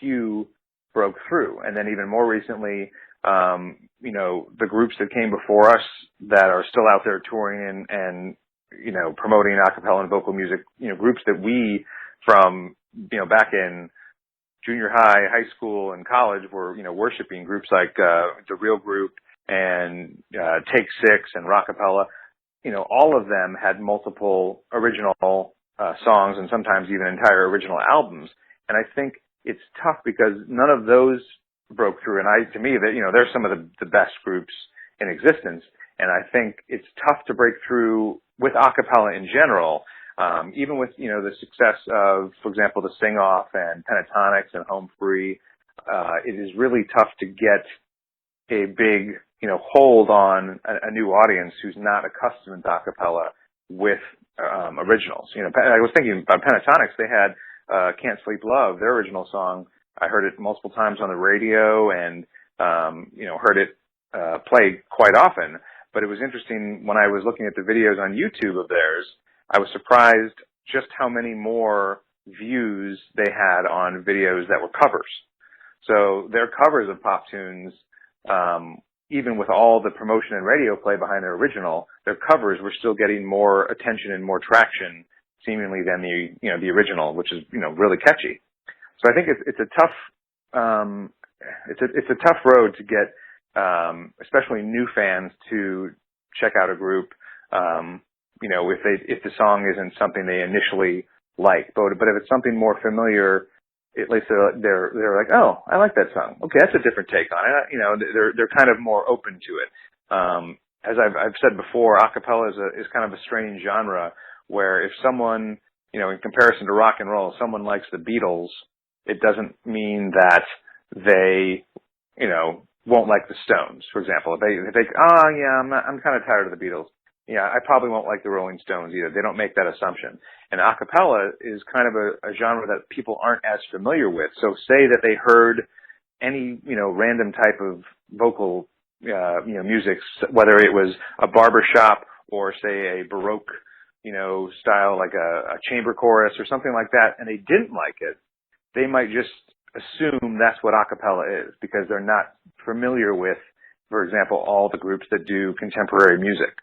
few broke through. And then even more recently, the groups that came before us that are still out there touring and promoting a cappella and vocal music, groups that we from, back in junior high school, and college were, worshiping groups like, The Real Group and, Take Six and Rockapella. All of them had multiple original, songs and sometimes even entire original albums. And I think it's tough because none of those broke through. And to me, they're some of the best groups in existence. And I think it's tough to break through with a cappella in general, even with, the success of, for example, the Sing Off and Pentatonics and Home Free. It is really tough to get a big, hold on a new audience who's not accustomed to a cappella with originals. I was thinking about Pentatonics. They had Can't Sleep Love, their original song. I heard it multiple times on the radio and, heard it played quite often. But it was interesting when I was looking at the videos on YouTube of theirs, I was surprised just how many more views they had on videos that were covers. So their covers of pop tunes, even with all the promotion and radio play behind their original, their covers were still getting more attention and more traction, seemingly, than the original, which is, really catchy. So I think it's a tough, it's a tough road to get, especially new fans to check out a group, if the song isn't something they initially like. But if it's something more familiar, at least they're like, oh, I like that song. Okay, that's a different take on it. They're kind of more open to it. As I've said before, a cappella is kind of a strange genre where if someone, in comparison to rock and roll, someone likes the Beatles, it doesn't mean that they, won't like the Stones, for example. If they I'm kind of tired of the Beatles. Yeah, I probably won't like the Rolling Stones either. They don't make that assumption. And a cappella is kind of a genre that people aren't as familiar with. So say that they heard any, random type of vocal, music, whether it was a barbershop or say a Baroque, style, like a chamber chorus or something like that, and they didn't like it, they might just assume that's what a cappella is because they're not familiar with, for example, all the groups that do contemporary music.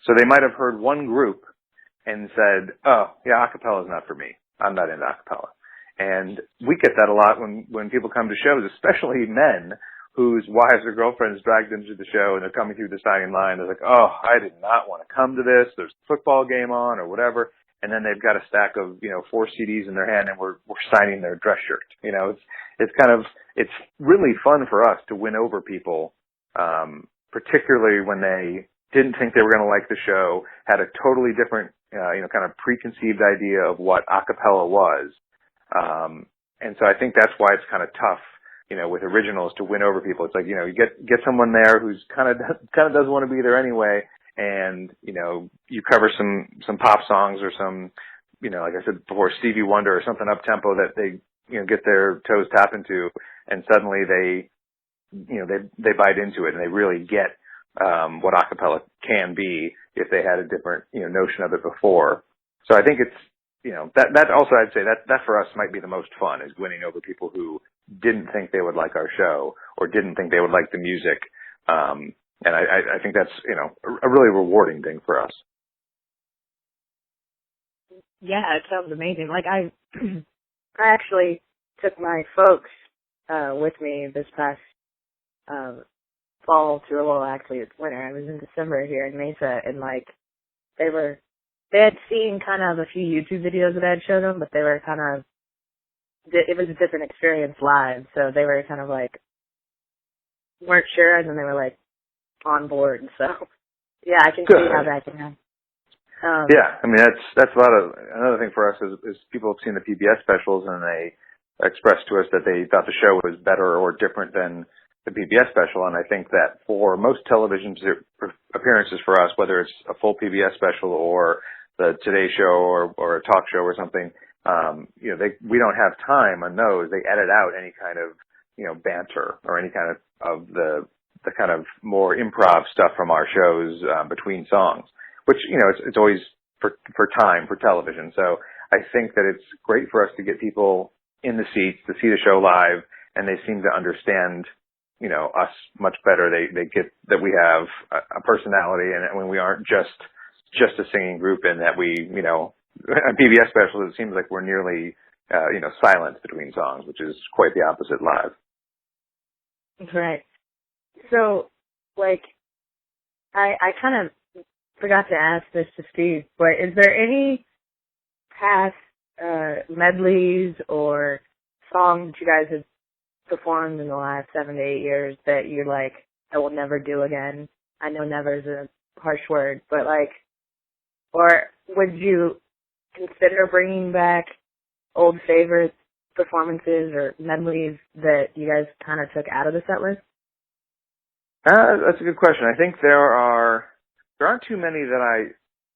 So they might have heard one group and said, oh, yeah, a cappella is not for me. I'm not into a cappella. And we get that a lot when people come to shows, especially men whose wives or girlfriends drag them to the show and they're coming through the signing line. They're like, oh, I did not want to come to this. There's a football game on or whatever. And then they've got a stack of, 4 CDs in their hand and we're signing their dress shirt. It's really fun for us to win over people, particularly when they didn't think they were going to like the show, had a totally different, kind of preconceived idea of what a cappella was. And so I think that's why it's kind of tough, with originals to win over people. It's like, you get someone there who's kind of doesn't want to be there anyway. And, you cover some pop songs or some, like I said before, Stevie Wonder or something up tempo that they, get their toes tapping to, and suddenly they bite into it and they really get, what a cappella can be if they had a different, notion of it before. So I think it's, that also I'd say that for us might be the most fun, is winning over people who didn't think they would like our show or didn't think they would like the music. And I think that's, a really rewarding thing for us. Yeah, it sounds amazing. Like I actually took my folks, with me this past, fall to, well, actually it's winter. I was in December here in Mesa, and like they had seen kind of a few YouTube videos that I had showed them, but they were kind of, it was a different experience live, so they were kind of like, weren't sure, and then they were like on board. So yeah, I can see how that can happen. Yeah, I mean that's another thing for us is people have seen the PBS specials and they expressed to us that they thought the show was better or different than the PBS special. And I think that for most television appearances for us, whether it's a full PBS special or the Today Show or a talk show or something, we don't have time on those. They edit out any kind of, banter or any kind of the kind of more improv stuff from our shows between songs, which, it's always for time for television. So I think that it's great for us to get people in the seats to see the show live, and they seem to understand, you know, us much better. They get that we have a personality, and when we aren't just a singing group, and that we, you know, on PBS specials, it seems like we're nearly, you know, silent between songs, which is quite the opposite live. Right. So, like, I kind of forgot to ask this to Steve, but is there any past medleys or songs that you guys have performed in the last 7 to 8 years that you're like, I will never do again? I know never is a harsh word, but like, or would you consider bringing back old favorite performances or medleys that you guys kind of took out of the set list? That's a good question. I think there aren't too many that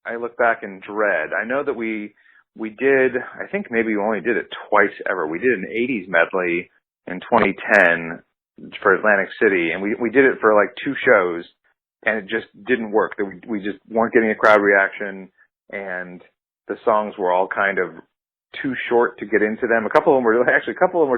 I look back and dread. I know that we did, I think maybe we only did it twice ever. We did an 80s medley in 2010 for Atlantic City, and we did it for like 2 shows, and it just didn't work. We just weren't getting a crowd reaction, and the songs were all kind of too short to get into them. A couple of them were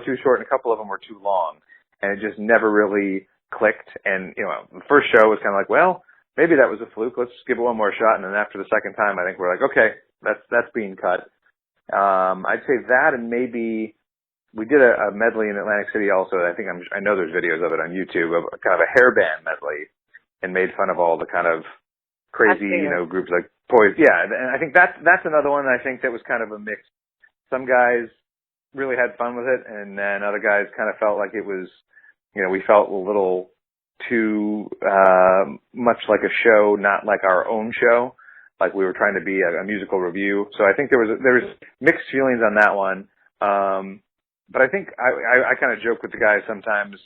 too short, and a couple of them were too long, and it just never really clicked. And, you know, the first show was kind of like, well, maybe that was a fluke. Let's give it one more shot. And then after the second time, I think we're like, okay, that's being cut. I'd say that, and maybe we did a medley in Atlantic City also. I know there's videos of it on YouTube, of kind of a hair band medley, and made fun of all the kind of crazy, you know, groups like Poison. Yeah, and I think that's another one that I think that was kind of a mix. Some guys really had fun with it, and then other guys kind of felt like it was, you know, we felt a little too much like a show, not like our own show, like we were trying to be a musical review. So I think there was mixed feelings on that one. But I think I kind of joke with the guys sometimes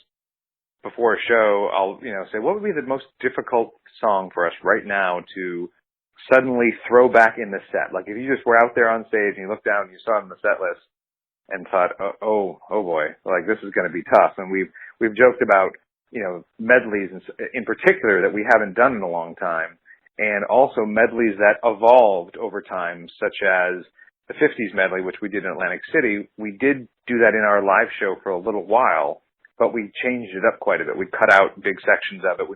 before a show. I'll, you know, say, what would be the most difficult song for us right now to suddenly throw back in the set? Like if you just were out there on stage and you looked down and you saw it on the set list and thought, oh boy, like this is going to be tough. And we've joked about, you know, medleys in particular that we haven't done in a long time, and also medleys that evolved over time, such as the 50s medley, which we did in Atlantic City. We did do that in our live show for a little while, but we changed it up quite a bit. We cut out big sections of it. We